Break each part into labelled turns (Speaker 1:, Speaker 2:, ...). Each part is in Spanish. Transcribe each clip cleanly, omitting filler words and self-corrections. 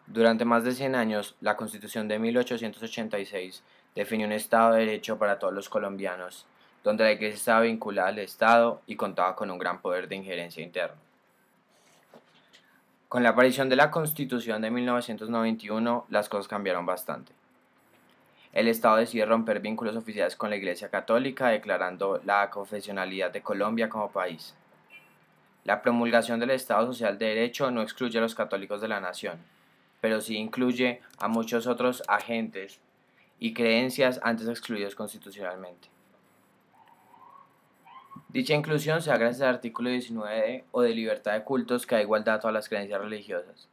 Speaker 1: Durante más de 100 años, la Constitución de 1886 definió un Estado de Derecho para todos los colombianos, donde la Iglesia estaba vinculada al Estado y contaba con un gran poder de injerencia interno. Con la aparición de la Constitución de 1991, las cosas cambiaron bastante. El Estado decidió romper vínculos oficiales con la Iglesia Católica, declarando la confesionalidad de Colombia como país. La promulgación del Estado Social de Derecho no excluye a los católicos de la nación, pero sí incluye a muchos otros agentes y creencias antes excluidos constitucionalmente. Dicha inclusión se da gracias al artículo 19 o de libertad de cultos que da igualdad a todas las creencias religiosas.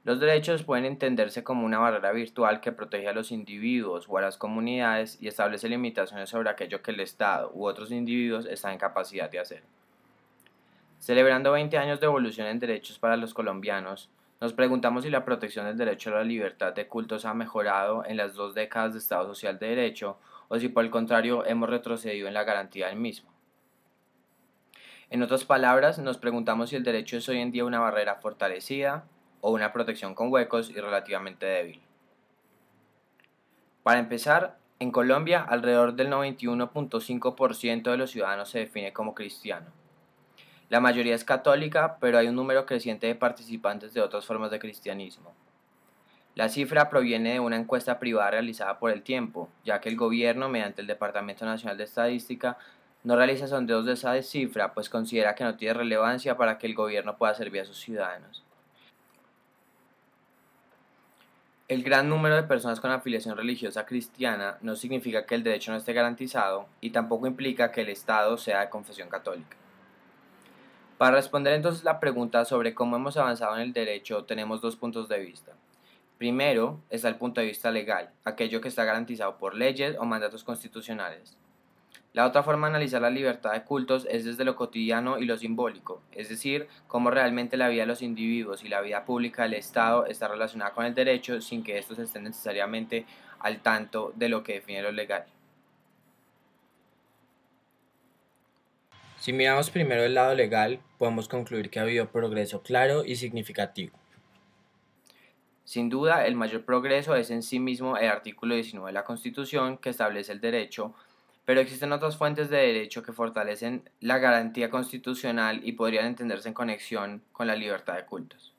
Speaker 1: Los derechos pueden entenderse como una barrera virtual que protege a los individuos o a las comunidades y establece limitaciones sobre aquello que el Estado u otros individuos están en capacidad de hacer. Celebrando 20 años de evolución en derechos para los colombianos, nos preguntamos si la protección del derecho a la libertad de cultos ha mejorado en las 2 décadas de Estado Social de Derecho o si por el contrario hemos retrocedido en la garantía del mismo. En otras palabras, nos preguntamos si el derecho es hoy en día una barrera fortalecida o una protección con huecos y relativamente débil. Para empezar, en Colombia alrededor del 91.5% de los ciudadanos se define como cristiano. La mayoría es católica, pero hay un número creciente de participantes de otras formas de cristianismo. La cifra proviene de una encuesta privada realizada por El Tiempo, ya que el gobierno, mediante el Departamento Nacional de Estadística, no realiza sondeos de esa cifra, pues considera que no tiene relevancia para que el gobierno pueda servir a sus ciudadanos. El gran número de personas con afiliación religiosa cristiana no significa que el derecho no esté garantizado y tampoco implica que el Estado sea de confesión católica. Para responder entonces la pregunta sobre cómo hemos avanzado en el derecho, tenemos 2 puntos de vista. Primero está el punto de vista legal, aquello que está garantizado por leyes o mandatos constitucionales. La otra forma de analizar la libertad de cultos es desde lo cotidiano y lo simbólico, es decir, cómo realmente la vida de los individuos y la vida pública del Estado está relacionada con el derecho sin que estos estén necesariamente al tanto de lo que define lo legal. Si miramos primero el lado legal, podemos concluir que ha habido progreso claro y significativo. Sin duda, el mayor progreso es en sí mismo el artículo 19 de la Constitución que establece el derecho, pero existen otras fuentes de derecho que fortalecen la garantía constitucional y podrían entenderse en conexión con la libertad de cultos.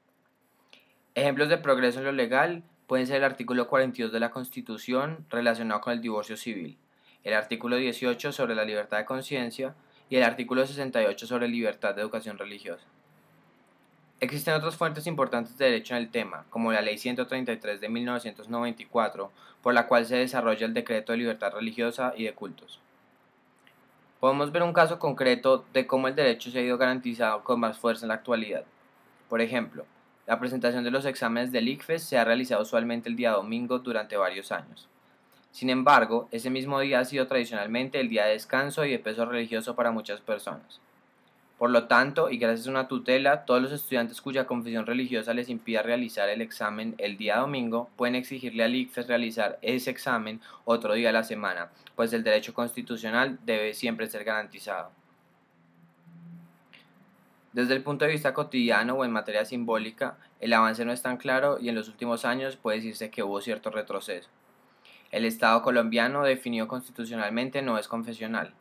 Speaker 1: Ejemplos de progreso en lo legal pueden ser el artículo 42 de la Constitución relacionado con el divorcio civil, el artículo 18 sobre la libertad de conciencia y el artículo 68 sobre libertad de educación religiosa. Existen otras fuentes importantes de derecho en el tema, como la Ley 133 de 1994, por la cual se desarrolla el Decreto de Libertad Religiosa y de Cultos. Podemos ver un caso concreto de cómo el derecho se ha ido garantizado con más fuerza en la actualidad. Por ejemplo, la presentación de los exámenes del ICFES se ha realizado usualmente el día domingo durante varios años. Sin embargo, ese mismo día ha sido tradicionalmente el día de descanso y de peso religioso para muchas personas. Por lo tanto, y gracias a una tutela, todos los estudiantes cuya confesión religiosa les impida realizar el examen el día domingo pueden exigirle al ICFES realizar ese examen otro día a la semana, pues el derecho constitucional debe siempre ser garantizado. Desde el punto de vista cotidiano o en materia simbólica, el avance no es tan claro y en los últimos años puede decirse que hubo cierto retroceso. El Estado colombiano definido constitucionalmente no es confesional.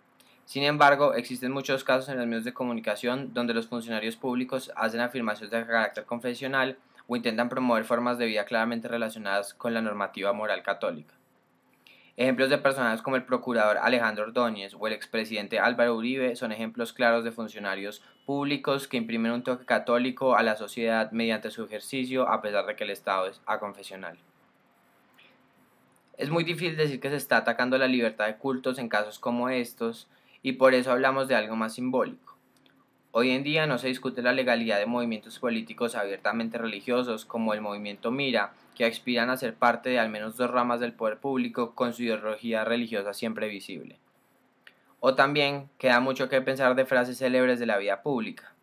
Speaker 1: Sin embargo, existen muchos casos en los medios de comunicación donde los funcionarios públicos hacen afirmaciones de carácter confesional o intentan promover formas de vida claramente relacionadas con la normativa moral católica. Ejemplos de personajes como el procurador Alejandro Ordóñez o el expresidente Álvaro Uribe son ejemplos claros de funcionarios públicos que imprimen un toque católico a la sociedad mediante su ejercicio a pesar de que el Estado es aconfesional. Es muy difícil decir que se está atacando la libertad de cultos en casos como estos y por eso hablamos de algo más simbólico. Hoy en día no se discute la legalidad de movimientos políticos abiertamente religiosos como el movimiento Mira, que aspiran a ser parte de al menos 2 ramas del poder público con su ideología religiosa siempre visible. O también queda mucho que pensar de frases célebres de la vida pública.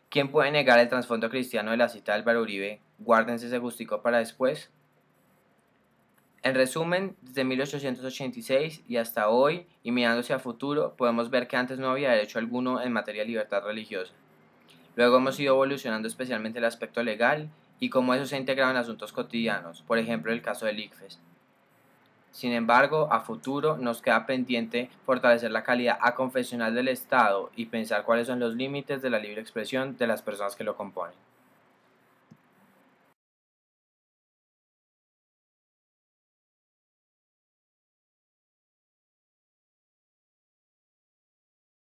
Speaker 1: ¿Quién puede negar el trasfondo cristiano de la cita de Álvaro Uribe? Guárdense ese gustico para después. En resumen, desde 1886 y hasta hoy, y mirando hacia futuro, podemos ver que antes no había derecho alguno en materia de libertad religiosa. Luego hemos ido evolucionando especialmente el aspecto legal y cómo eso se ha integrado en asuntos cotidianos, por ejemplo el caso del ICFES. Sin embargo, a futuro nos queda pendiente fortalecer la calidad aconfesional del Estado y pensar cuáles son los límites de la libre expresión de las personas que lo componen.